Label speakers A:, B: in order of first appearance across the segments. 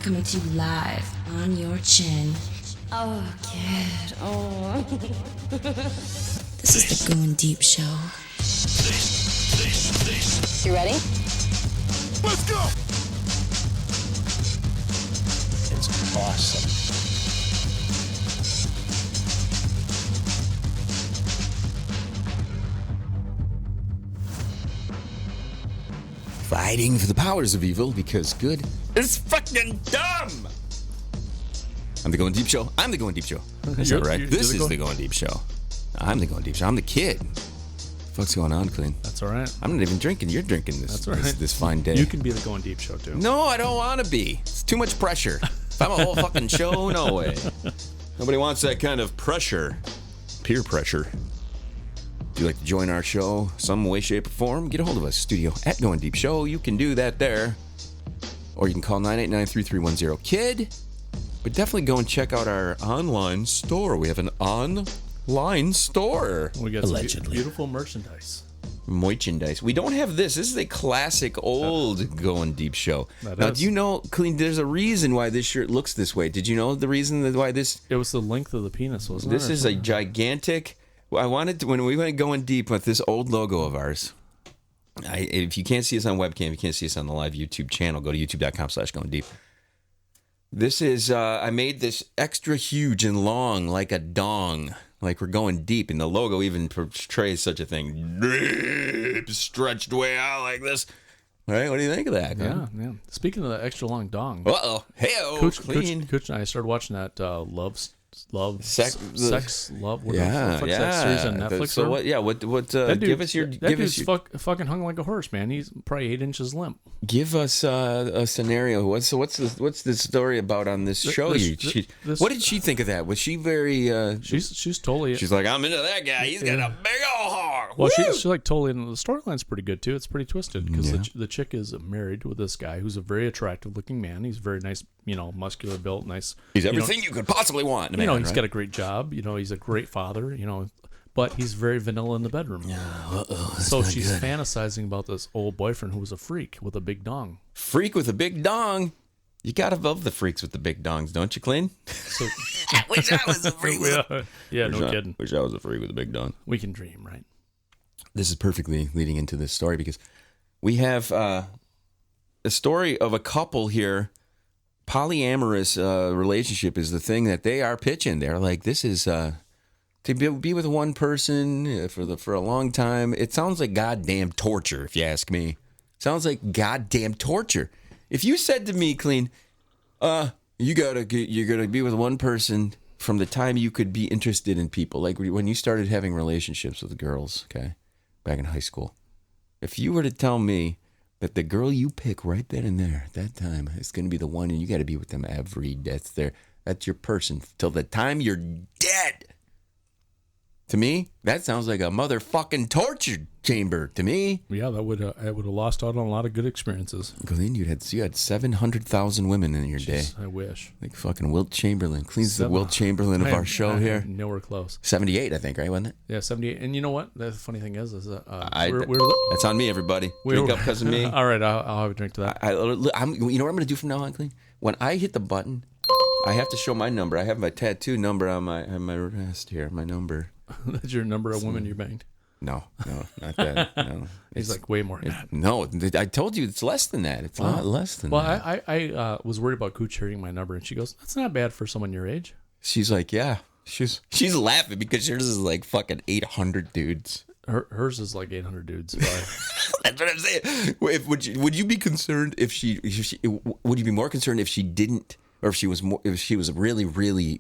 A: coming to you live on your chin. Oh, kid. Oh. This is the Goin Deep Show.
B: You ready?
C: Let's go!
D: It's awesome.
E: Fighting for the powers of evil because good is fucking dumb. I'm the Goin Deep Show. I'm the Goin Deep Show. Is that right? This is the Goin Deep Show. I'm the Goin Deep Show. I'm the kid. What's going on, Kleen?
F: That's all right.
E: I'm not even drinking. You're drinking this.
F: That's all right.
E: This fine day.
F: You can be the Goin Deep Show too.
E: No, I don't want to be. It's too much pressure. If I'm a whole fucking show, no way. Nobody wants that kind of pressure. Peer pressure. If you'd like to join our show some way, shape, or form, get a hold of us. Studio at Goin Deep Show. You can do that there. Or you can call 989-3310-KID. But definitely go and check out our online store. We have an online store.
F: We got some beautiful merchandise.
E: Merchandise. We don't have this. This is a classic old Goin Deep Show. Now,
F: is.
E: do you know, Kleen, there's a reason why this shirt looks this way. Did you know the reason why this...
F: It was the length of the penis, wasn't it?
E: This is a gigantic... I wanted to, when we went Goin Deep with this old logo of ours, if you can't see us on webcam, if you can't see us on the live YouTube channel, go to youtube.com/goindeep. This is, I made this extra huge and long like a dong, like we're going deep, and the logo even portrays such a thing. Deep, stretched way out like this. All right, what do you think of that?
F: Yeah,
E: huh?
F: yeah. Speaking of the extra long dong.
E: Uh-oh. Hey-oh, Kleen.
F: Coach and I started watching that
E: Sex,
F: Love.
E: Yeah,
F: What's that series on Netflix?
E: So what? Yeah, what?
F: That dude,
E: give us your.
F: That dude's fucking hung like a horse, man. He's probably 8 inches limp.
E: Give us a scenario. What's the story about on this show? What did she think of that? Was she very?
F: She's totally.
E: She's like, I'm into that guy. He's got a big old heart.
F: Well, she's like totally. And the storyline's pretty good too. It's pretty twisted because the chick is married with this guy who's a very attractive looking man. He's very nice, muscular built, nice.
E: He's everything you could possibly want.
F: He's got a great job. He's a great father. But he's very vanilla in the bedroom.
E: Yeah.
F: So she's fantasizing about this old boyfriend who was a freak with a big dong.
E: Freak with a big dong. You gotta love the freaks with the big dongs, don't you, Kleen?
F: So,
E: wish I was a freak.
F: Kidding.
E: Wish I was a freak with a big dong.
F: We can dream, right?
E: This is perfectly leading into this story because we have a story of a couple here. Polyamorous relationship is the thing that they are pitching. They're like, this is to be with one person for a long time. It sounds like goddamn torture, if you ask me. Sounds like goddamn torture. If you said to me, Kleen, you're gonna be with one person from the time you could be interested in people, like when you started having relationships with girls, okay, back in high school. If you were to tell me that the girl you pick right then and there at that time is going to be the one, and you got to be with them every day. That's your person till the time you're dead. To me, that sounds like a motherfucking torture chamber to me.
F: Yeah, I would have lost out on a lot of good experiences.
E: Kleen, you had 700,000 women in your day.
F: I wish.
E: Like fucking Wilt Chamberlain. Kleen's the Wilt Chamberlain of our show here.
F: Nowhere close.
E: 78, I think, right? Wasn't it?
F: Yeah, 78. And you know what? The funny thing is
E: that's on me, everybody. Drink up because of me.
F: All right, I'll have a drink to that.
E: You know what I'm going to do from now on, Kleen? When I hit the button, I have to show my number. I have my tattoo number on my wrist here. My number.
F: That's your number of women you banged?
E: No, not that. No.
F: He's like way more than that.
E: No, I told you it's less than that. It's a lot less than that.
F: Well, I was worried about Cooch hearing my number, and she goes, that's not bad for someone your age.
E: She's like, yeah. She's laughing because yours is like fucking 800 dudes.
F: Hers is like 800 dudes.
E: That's what I'm saying. Would you be concerned if she would you be more concerned if she didn't, or if she was really, really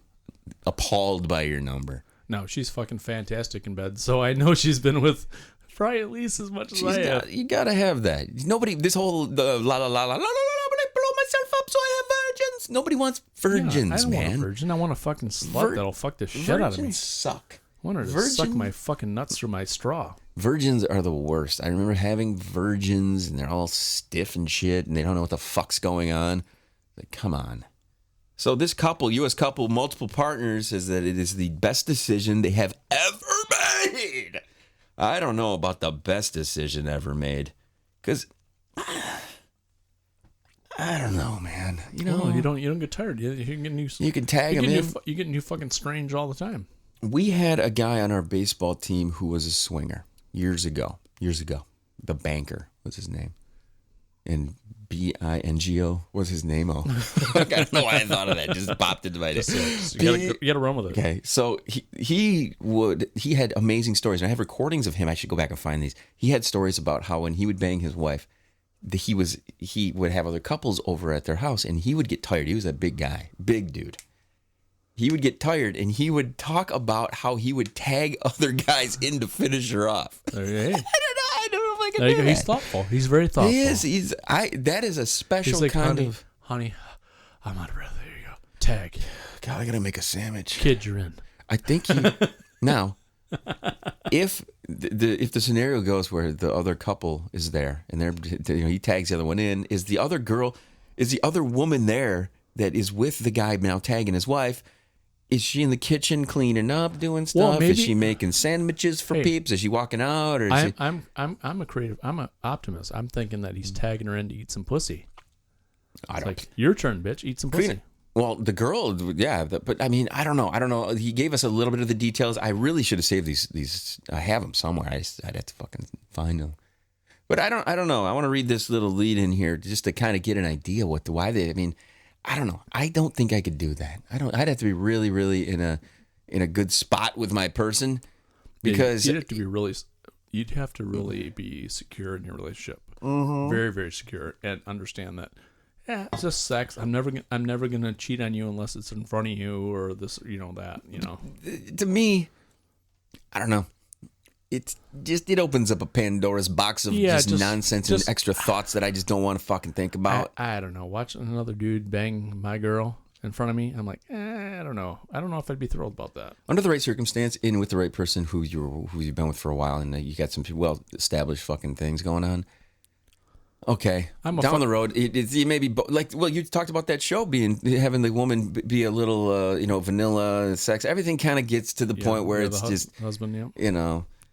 E: appalled by your number?
F: No, she's fucking fantastic in bed. So I know she's been with probably at least as much as I have.
E: You gotta have that. Nobody, this whole la la la la la la la, but I blow myself up so I have virgins. Nobody wants virgins,
F: I don't
E: man.
F: want a virgin. I want a fucking slut that'll fuck the shit out of me.
E: Virgins suck.
F: I want her to suck my fucking nuts through my straw.
E: Virgins are the worst. I remember having virgins, and they're all stiff and shit, and they don't know what the fuck's going on. Like, come on. So this couple, U.S. couple, multiple partners, says that it is the best decision they have ever made. I don't know about the best decision ever made. Because I don't know, man.
F: You don't get tired. You can get new.
E: You can tag him in.
F: You get new fucking strange all the time.
E: We had a guy on our baseball team who was a swinger years ago. The banker was his name. And Bingo was his name. Oh, I don't know why I thought of that. It just popped into my head.
F: You got to run with it.
E: Okay, so he had amazing stories. And I have recordings of him. I should go back and find these. He had stories about how when he would bang his wife, he would have other couples over at their house, and he would get tired. He was a big guy, big dude. He would get tired, and he would talk about how he would tag other guys in to finish her off.
F: Hey.
E: I don't know if I can do that.
F: He's thoughtful. He's very thoughtful.
E: He is. That is a special
F: like,
E: kind of.
F: Honey, I'm out of breath. There you go. Tag.
E: God, I gotta make a sandwich.
F: Kid, you're in.
E: I think now, if the scenario goes where the other couple is there and he tags the other one in, is the other woman there that is with the guy now tagging his wife? Is she in the kitchen cleaning up, doing stuff?
F: Well, maybe,
E: is she making sandwiches for peeps? Is she walking out? Or is
F: I'm a creative. I'm an optimist. I'm thinking that he's tagging her in to eat some pussy. Your turn, bitch. Eat some pussy.
E: Well, the girl, yeah, but I mean, I don't know. He gave us a little bit of the details. I really should have saved these. I have them somewhere. I'd have to fucking find them. But I don't know. I want to read this little lead in here just to kind of get an idea why they. I mean, I don't know. I don't think I could do that. I'd have to be really, really in a good spot with my person, because
F: you'd have to really be secure in your relationship. Mm-hmm. Very, very secure, and understand that. Yeah, it's just sex. I'm never gonna cheat on you unless it's in front of you or this, that.
E: To me, I don't know. It opens up a Pandora's box of nonsense and extra thoughts that I just don't want to fucking think about.
F: I don't know. Watching another dude bang my girl in front of me, I'm like, I don't know. I don't know if I'd be thrilled about that.
E: Under the right circumstance, and with the right person who you've been with for a while, and you got some well-established fucking things going on. Okay, down the road, you maybe you talked about that show having the woman be a little, vanilla sex. Everything kind of gets to the point where it's just
F: husband,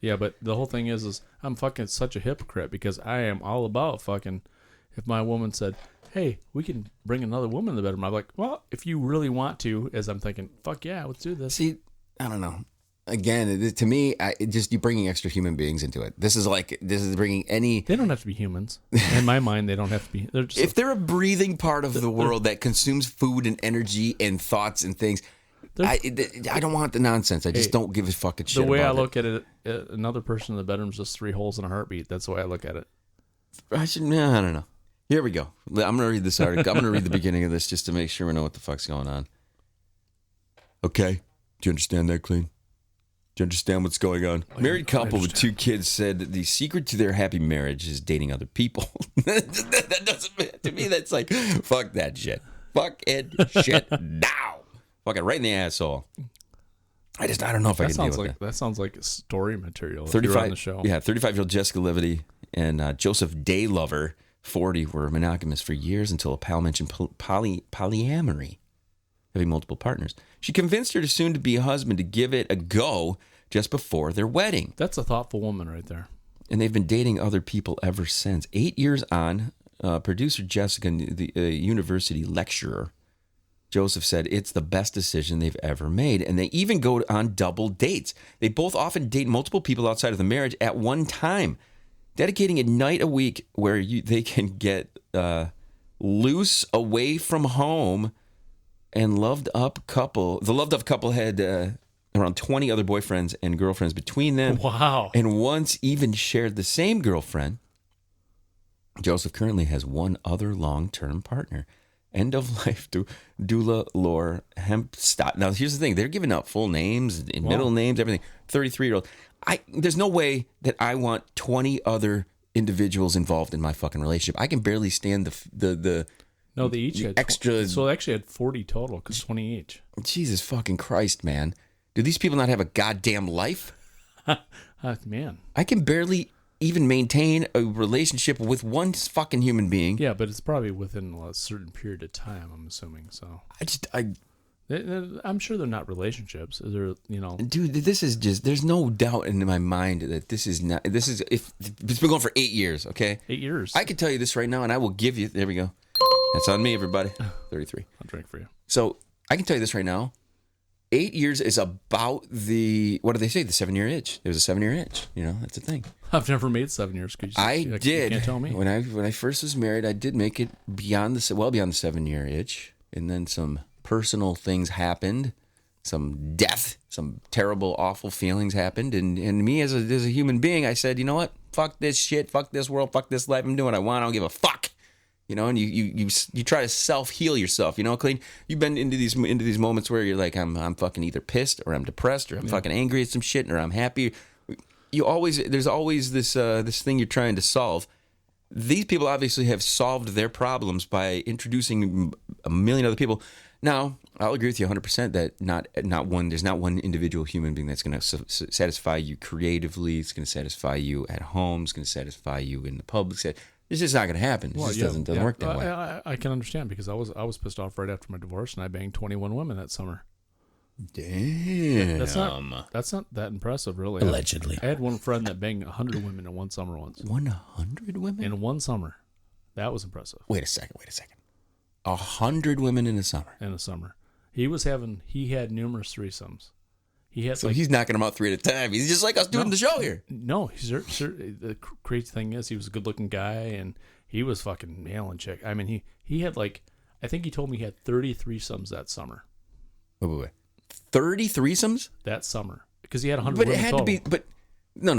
E: Yeah,
F: but the whole thing is I'm fucking such a hypocrite because I am all about fucking. If my woman said, "Hey, we can bring another woman in the bedroom," I'm like, "Well, if you really want to," as I'm thinking, "Fuck yeah, let's do this."
E: See, I don't know. Again, to me, you're bringing extra human beings into it. This is bringing any.
F: They don't have to be humans. In my mind, they don't have to be.
E: If they're a breathing part of the world that consumes food and energy and thoughts and things, I don't want the nonsense. I just don't give a fucking shit.
F: The way
E: about
F: I look at it, another person in the bedroom is just 3 holes in a heartbeat. That's the way I look at it.
E: I don't know. Here we go. I'm going to read this article. I'm going to read the beginning of this just to make sure we know what the fuck's going on. Okay. Do you understand that, Kleen? Do you understand what's going on? Married couple with 2 kids said that the secret to their happy marriage is dating other people. That doesn't, to me, that's like, fuck that shit. Fucking shit now. Fucking right in the asshole. I don't know if I can deal with that.
F: That sounds like story material.
E: 35
F: on the show.
E: Yeah, 35-year-old Jessica Livity and Joseph Daylover, 40, were monogamous for years until a pal mentioned polyamory, having multiple partners. She convinced her soon-to-be husband to give it a go just before their wedding.
F: That's a thoughtful woman right there.
E: And they've been dating other people ever since. 8 years on, producer Jessica, the university lecturer, Joseph said it's the best decision they've ever made. And they even go on double dates. They both often date multiple people outside of the marriage at one time, dedicating a night a week where they can get loose away from home. And the loved up couple had around 20 other boyfriends and girlfriends between them.
F: Wow.
E: And once even shared the same girlfriend. Joseph currently has one other long-term partner. End-of-life doula Laura Hempstead. Now, here's the thing. They're giving out full names and middle names, everything. 33-year-old. There's no way that I want 20 other individuals involved in my fucking relationship. I can barely stand the
F: No, they each had
E: extra.
F: So they actually had 40 total because 20 each.
E: Jesus fucking Christ, man. Do these people not have a goddamn life?
F: Man.
E: I can barely even maintain a relationship with one fucking human being.
F: Yeah, but it's probably within a certain period of time, I'm assuming. So I'm sure they're not relationships. They're,
E: Dude, this is just, there's no doubt in my mind that if it's been going for 8 years, okay?
F: 8 years.
E: I can tell you this right now, and I will give you, there we go. That's on me, everybody. 33.
F: I'll drink for you.
E: So I can tell you this right now. 8 years is about the, what do they say? The 7-year itch. There's a 7-year itch. You know, that's a thing.
F: I've never made 7 years.
E: I did.
F: You can't tell me.
E: When I first was married, I did make it beyond the 7-year itch. And then some personal things happened. Some death, some terrible, awful feelings happened. And me as a human being, I said, you know what? Fuck this shit. Fuck this world. Fuck this life. I'm doing what I want. I don't give a fuck. You know, and you try to self-heal yourself, you know, Kleen. You've been into these moments where you're like, I'm fucking either pissed or I'm depressed or I'm fucking angry at some shit or I'm happy. There's always this thing you're trying to solve. These people obviously have solved their problems by introducing a million other people. Now, I'll agree with you 100% that there's not one individual human being that's going to satisfy you creatively. It's going to satisfy you at home. It's going to satisfy you in the public setting. It's just not going to happen. It just doesn't work that way.
F: I can understand because I was pissed off right after my divorce and I banged 21 women that summer.
E: Damn.
F: That's not that impressive, really.
D: Allegedly.
F: I had one friend that banged 100 women in one summer once.
E: 100 women?
F: In one summer. That was impressive.
E: Wait a second. 100 women in a summer.
F: In a summer. He had numerous threesomes.
E: He's knocking them out 3 at a time. He's just like us doing the show here.
F: No, the crazy thing is he was a good-looking guy, and he was fucking nailing chick. I mean, he had I think he told me he had 30 threesomes that summer.
E: Wait. 30 threesomes?
F: That summer. Because he had 100
E: But
F: women
E: it had
F: total.
E: to be, but no.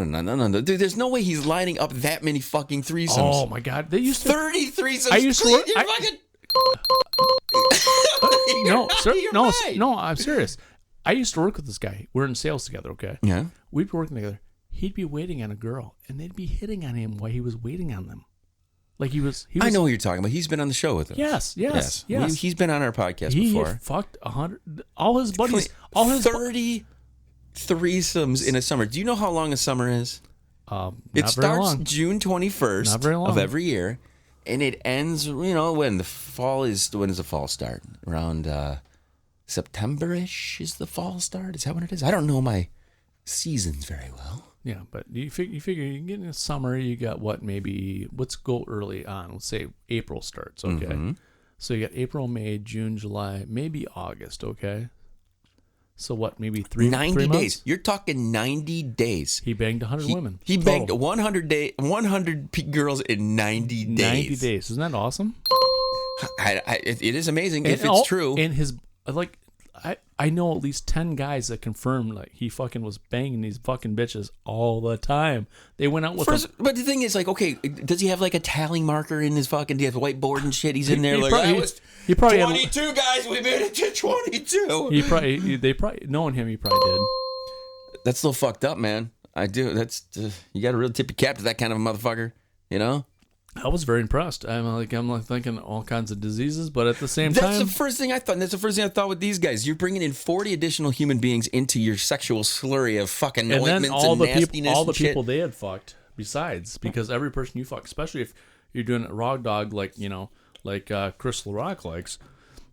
E: Dude, there's no way he's lining up that many fucking threesomes.
F: Oh, my God. They used to...
E: 30 threesomes?
F: I used to work...
E: You're fucking...
F: No, I'm serious. I used to work with this guy. We're in sales together, okay?
E: Yeah.
F: We'd be working together. He'd be waiting on a girl, and they'd be hitting on him while he was waiting on them. Like he was.
E: I know who you're talking about. He's been on the show with us.
F: Yes.
E: He's been on our podcast
F: He
E: before.
F: had fucked 100. All his buddies. All his
E: 30 threesomes in a summer. Do you know how long a summer is? It
F: not very
E: starts
F: long.
E: June 21st
F: Not very long.
E: of every year, and it ends. You know when the fall is. When does the fall start? Around September-ish is the fall start. Is that when it is? I don't know my seasons very well.
F: Yeah, but you figure you get in the summer, you got let's go early on. Let's say April starts, okay?
E: Mm-hmm.
F: So you got April, May, June, July, maybe August, okay? So what, maybe
E: 90
F: 3
E: days.
F: months?
E: You're talking 90 days.
F: He banged 100 women.
E: He
F: total.
E: banged 100 girls in 90 days.
F: 90 days. Isn't that awesome?
E: It is amazing if it's true.
F: And his, I know at least 10 guys that confirm he fucking was banging these fucking bitches all the time. They went out with him.
E: But the thing is, okay, does he have a tally marker in his fucking? Do you have a whiteboard and shit? He's in there
F: he probably
E: 22 guys. We made it to 22.
F: They probably knowing him. He probably did.
E: That's still fucked up, man. I do. That's you got to really tip your cap to that kind of a motherfucker. You know.
F: I was very impressed. I'm thinking all kinds of diseases, but at the same
E: That's
F: time,
E: the first thing I thought. And that's the first thing I thought with these guys. You're bringing in 40 additional human beings into your sexual slurry of fucking
F: and
E: ointments
F: then all
E: and
F: the
E: nastiness
F: people, all the
E: and shit.
F: people they had fucked besides, because every person you fuck, especially if you're doing a raw dog like Chris LaRock likes,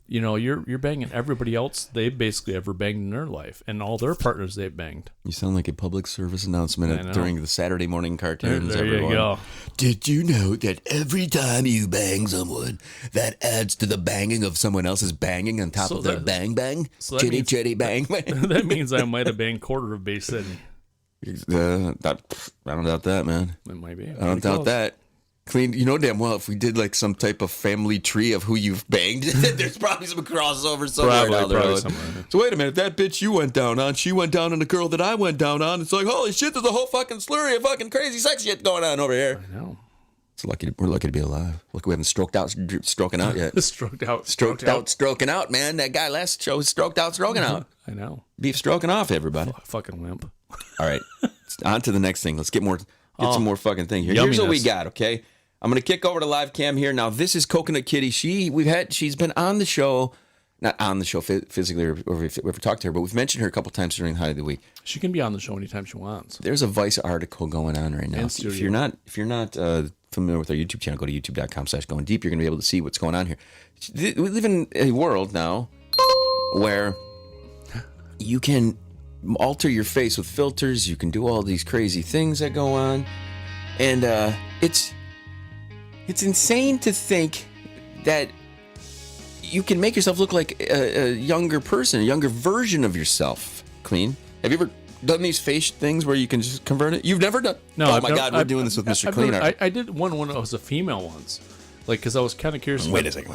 F: you're banging everybody else they basically ever banged in their life and all their partners they've banged.
E: You sound like a public service announcement during the Saturday morning cartoons.
F: There
E: everyone.
F: you go.
E: Did you know that every time you bang someone, that adds to the banging of someone else's banging on top of their bang bang?
F: So that
E: Chitty
F: means-
E: chitty bang bang.
F: That means I might have banged quarter of Bay City.
E: I don't doubt that, man.
F: It might be.
E: I don't doubt that. Kleen, you know damn well if we did some type of family tree of who you've banged, there's probably some crossover somewhere down the road.
F: Somewhere.
E: So wait a minute, that bitch you went down on, she went down on the girl that I went down on. It's like, holy shit, there's a whole fucking slurry of fucking crazy sex shit going on over here.
F: I know.
E: We're lucky to be alive. Look, we haven't stroking out yet. Stroking out, man. That guy last show was stroked out, stroking out.
F: I know.
E: Beef stroking off, everybody.
F: Fucking wimp.
E: All right, on to the next thing. Let's get some more fucking thing here. Here's what we got, okay? I'm going to kick over to live cam here. Now, this is CoconutKitty. She's been on the show, not on the show physically or if we ever talked to her, but we've mentioned her a couple times during the height of the week.
F: She can be on the show anytime she wants.
E: There's a Vice article going on right now. If you're not familiar with our YouTube channel, go to youtube.com/Goin Deep. You're going to be able to see what's going on here. We live in a world now where you can alter your face with filters. You can do all these crazy things that go on. And it's insane to think that you can make yourself look like a younger person, a younger version of yourself. Clean. Have you ever done these face things where you can just convert it? You've never done?
F: No.
E: Oh my God, we're doing this with Mr. Clean.
F: I did one when I was a female once, like because I was kind of curious.
E: Wait a second.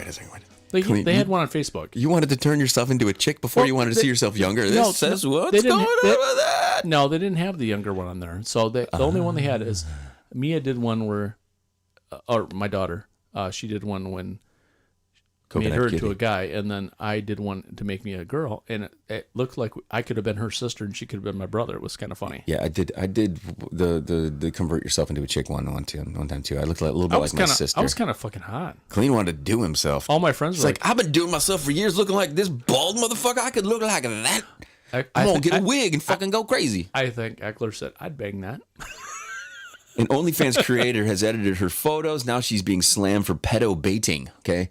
F: They had one on Facebook.
E: You wanted to turn yourself into a chick before you wanted to see yourself younger. This says what's going on with that?
F: No, they didn't have the younger one on there. So the only one they had is Mia did one where, or my daughter, she did one when made her to a guy, and then I did one to make me a girl, and it looked like I could have been her sister and she could have been my brother. It was kind of funny.
E: Yeah, I did the convert yourself into a chick one time too. I looked like a little bit like my sister.
F: I was kind of fucking hot.
E: Clean wanted to do himself.
F: All my friends were
E: like, I've been doing myself for years, looking like this bald motherfucker. I could look like that. I'm gonna get a wig and fucking go crazy.
F: I think Eckler said, I'd bang that.
E: An OnlyFans creator has edited her photos. Now she's being slammed for pedo baiting. Okay.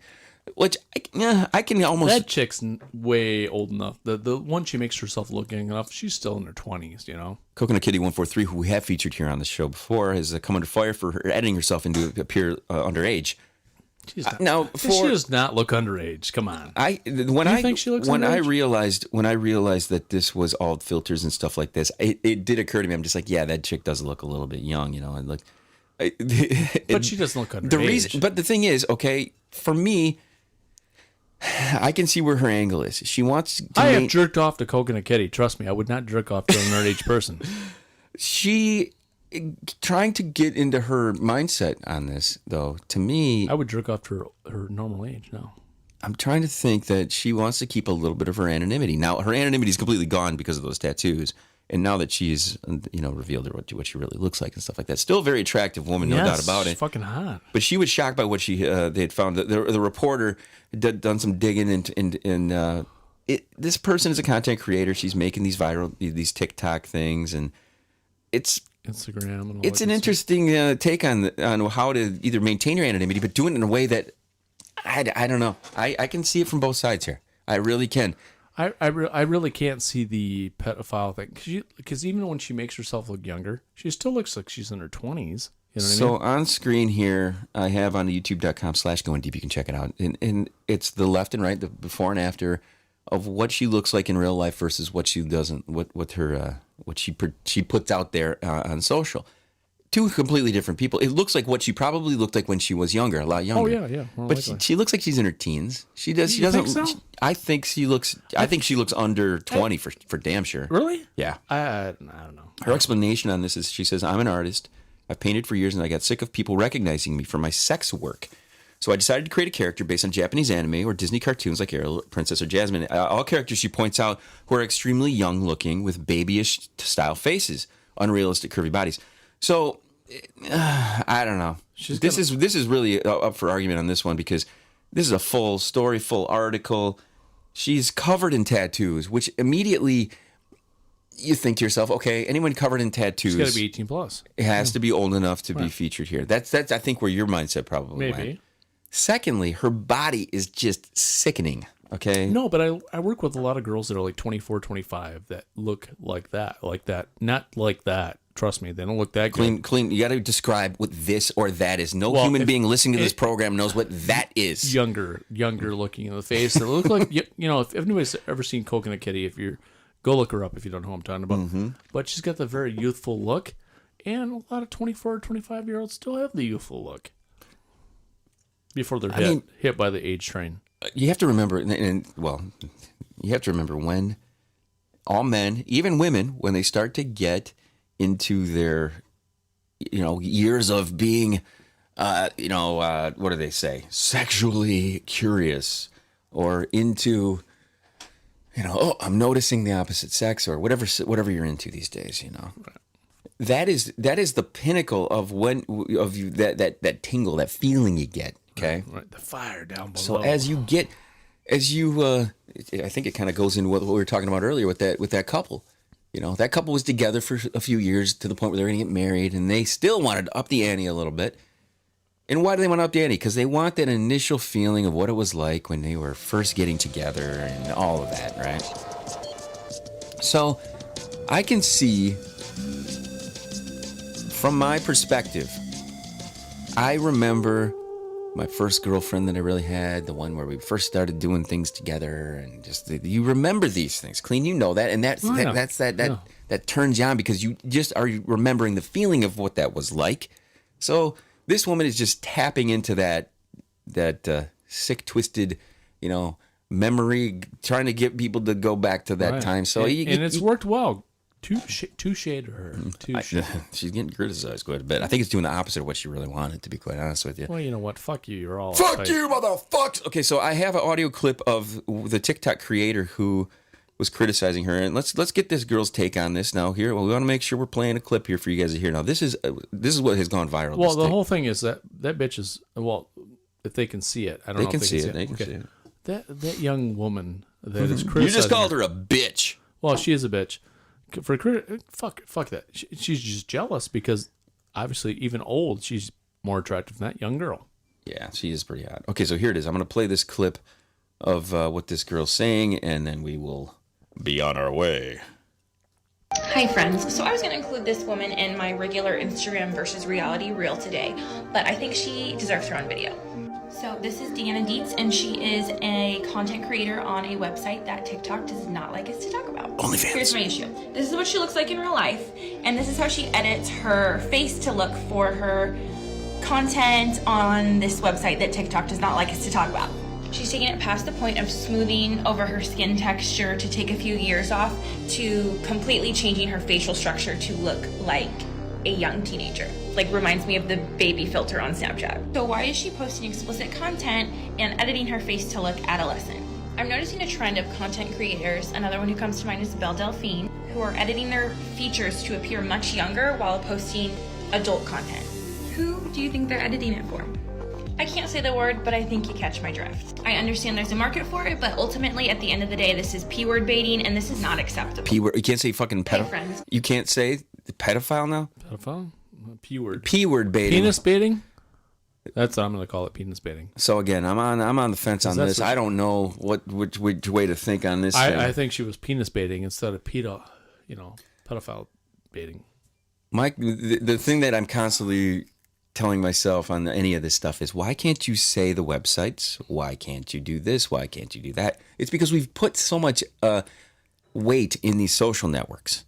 E: Which, I can almost...
F: That chick's way old enough. The one she makes herself look young enough, she's still in her 20s, you know?
E: CoconutKitty 143, who we have featured here on the show before, has come under fire for her editing herself into appear underage.
F: She does not look underage. Come on.
E: Think she looks underage? When I realized that this was all filters and stuff like this, it did occur to me. I'm just like, yeah, that chick does look a little bit young, you know? And like,
F: but she doesn't look underage.
E: But the thing is, okay, for me... I can see where her angle is. She wants to
F: I have jerked off to CoconutKitty. Trust me, I would not jerk off to an underage person.
E: She trying to get into her mindset on this, though. To me,
F: I would jerk off to her normal age. No,
E: I'm trying to think that she wants to keep a little bit of her anonymity. Now, her anonymity is completely gone because of those tattoos. And now that she's, revealed what she really looks like and stuff like that, still a very attractive woman, no doubt about it.
F: She's fucking hot.
E: But she was shocked by what they had found. The reporter had done some digging into this person is a content creator. She's making these TikTok things, and it's
F: Instagram. And all
E: it's an interesting take on how to either maintain your anonymity, but do it in a way that I don't know. I can see it from both sides here. I really can.
F: I really can't see the pedophile thing because even when she makes herself look younger, she still looks like she's in her 20s. You know what I mean?
E: On screen here, I have on youtube.com/Goin Deep. You can check it out. And it's the left and right, the before and after of what she looks like in real life versus what she doesn't, what she puts out there on social. Two completely different people. It looks like what she probably looked like when she was younger, a lot younger.
F: Oh yeah.
E: But she looks like she's in her teens. She doesn't.
F: Think so?
E: I think she looks under 20 for damn sure.
F: Really?
E: Yeah.
F: I don't know.
E: Her explanation on this is she says, I'm an artist. I've painted for years and I got sick of people recognizing me for my sex work. So I decided to create a character based on Japanese anime or Disney cartoons like Ariel, Princess, or Jasmine. All characters, she points out, who are extremely young looking with babyish style faces, unrealistic curvy bodies. So I don't know. This is really up for argument on this one because this is a full story, full article. She's covered in tattoos, which immediately you think to yourself, okay, anyone covered in tattoos,
F: she's got to be 18 plus.
E: It has to be old enough to be featured here. That's I think where your mindset probably went. Secondly, her body is just sickening. Okay.
F: No, but I work with a lot of girls that are like 24, 25 that look like that, not like that. Trust me, they don't look that good.
E: Clean. You got to describe what this or that is. No human being listening to this program knows what that is.
F: Younger looking in the face. They look like if anybody's ever seen CoconutKitty, if you're go look her up if you don't know who I'm talking about. Mm-hmm. But she's got the very youthful look, and a lot of 24 or 25-year-olds still have the youthful look before they're hit by the age train.
E: You have to remember, you have to remember when all men, even women, when they start to get into their, years of being, what do they say? Sexually curious or into, I'm noticing the opposite sex or whatever you're into these days, Right. That is the pinnacle of that tingle, that feeling you get. Okay.
F: Right. The fire down below.
E: So I think it kind of goes into what we were talking about earlier with that couple. That couple was together for a few years to the point where they're going to get married, and they still wanted to up the ante a little bit. And why do they want to up the ante? Because they want that initial feeling of what it was like when they were first getting together and all of that, right? So I can see, from my perspective, I remember my first girlfriend that I really had, the one where we first started doing things together, and just you remember these things. Cleen, you know that, and that turns you on because you just are remembering the feeling of what that was like. So this woman is just tapping into that sick, twisted, memory, trying to get people to go back to that time. So
F: and it's worked well. Touche to her.
E: She's getting criticized quite a bit. I think it's doing the opposite of what she really wanted, to be quite honest with you.
F: Well, you know what? Fuck you. You're all
E: Fuck you, motherfuckers! Okay, so I have an audio clip of the TikTok creator who was criticizing her, and let's get this girl's take on this now. Here, we want to make sure we're playing a clip here for you guys to hear. Now, this is what has gone viral.
F: Well, the whole thing is that bitch is if they can see it, I don't know if they can see it. They can see it. That young woman that is criticizing.
E: You just called her a bitch.
F: Well, she is a bitch. Fuck that. She's just jealous because obviously, even old, she's more attractive than that young girl.
E: Yeah, she is pretty hot. Okay, so here it is. I'm going to play this clip of what this girl's saying, and then we will be on our way.
B: Hi friends, so I was going to include this woman in my regular Instagram versus reality reel today, but I think she deserves her own video. So this is Deanna Dietz, and she is a content creator on a website that TikTok does not like us to talk about.
E: OnlyFans.
B: Here's my issue. This is what she looks like in real life, and this is how she edits her face to look for her content on this website that TikTok does not like us to talk about. She's taking it past the point of smoothing over her skin texture to take a few years off to completely changing her facial structure to look like a young teenager. Like, reminds me of the baby filter on Snapchat. So why is she posting explicit content and editing her face to look adolescent? I'm noticing a trend of content creators, another one who comes to mind is Belle Delphine, who are editing their features to appear much younger while posting adult content. Who do you think they're editing it for? I can't say the word, but I think you catch my drift. I understand there's a market for it, but ultimately, at the end of the day, this is P-word baiting, and this is not acceptable.
E: P-word? You can't say fucking pedophile?
B: Hey, friends.
E: You can't say pedophile now?
F: Pedophile? P-word.
E: P-word baiting.
F: Penis baiting? That's what I'm going to call it, penis baiting.
E: So again, I'm on the fence on this. I don't know which way to think on this.
F: I think she was penis baiting instead of pedophile baiting.
E: Mike, the thing that I'm constantly telling myself on any of this stuff is, why can't you say the websites? Why can't you do this? Why can't you do that? It's because we've put so much weight in these social networks.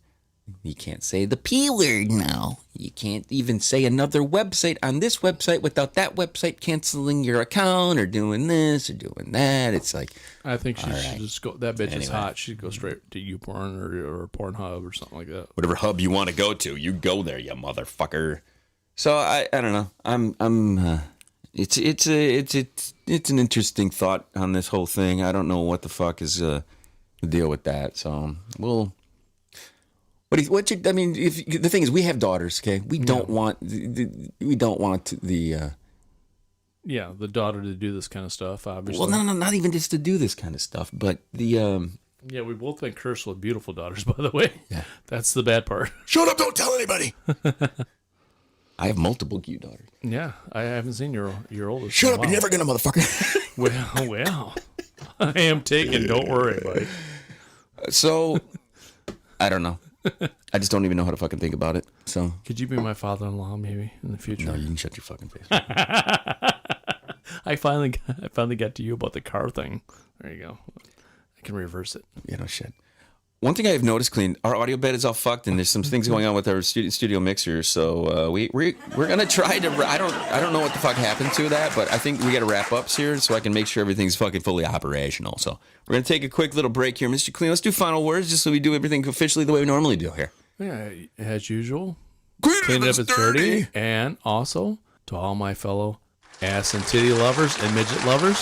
E: You can't say the P word now. You can't even say another website on this website without that website canceling your account or doing this or doing that. It's like,
F: I think she should just go. That bitch is hot. She'd go straight to YouPorn or Pornhub or something like that.
E: Whatever hub you want to go to, you go there, you motherfucker. So I don't know. It's an interesting thought on this whole thing. I don't know what the fuck is the deal with that. So we'll. If the thing is, we have daughters. Okay, we don't want the
F: daughter to do this kind of stuff. Obviously,
E: well, no, not even just to do this kind of stuff, but the.
F: Yeah, we both been cursed with beautiful daughters, by the way.
E: Yeah,
F: that's the bad part.
C: Shut up! Don't tell anybody.
E: I have multiple cute daughters.
F: Yeah, I haven't seen your oldest.
C: Shut up! You're never gonna, motherfucker.
F: Well, I am taken. Don't worry, buddy.
E: So, I don't know. I just don't even know how to fucking think about it. So,
F: could you be my father-in-law maybe in the future?
E: No, you can shut your fucking face.
F: I finally got to you about the car thing. There you go. I can reverse it.
E: Yeah, no shit. One thing I've noticed, Cleen, our audio bed is all fucked, and there's some things going on with our studio mixer. So we're gonna try to. I don't know what the fuck happened to that, but I think we got to wrap up here so I can make sure everything's fucking fully operational. So we're gonna take a quick little break here, Mr. Cleen. Let's do final words, just so we do everything officially the way we normally do here.
F: Yeah, as usual.
C: Clean
F: it up, it's dirty. And also to all my fellow ass and titty lovers and midget lovers.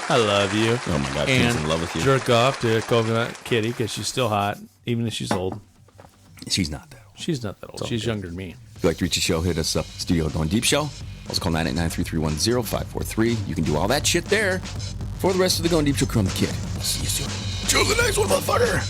F: I love you.
E: Oh my God,
F: and
E: Cleen's in love with you.
F: Jerk off to CoconutKitty because she's still hot, even if she's old.
E: She's not that old.
F: She's not that old. She's younger than me.
E: If you'd like to reach the show, hit us up, Studio Goin Deep Show. Also call 989-331-0543. You can do all that shit there. For the rest of the Goin Deep Show, CoconutKitty. We'll see you soon.
C: Choose the next one, motherfucker.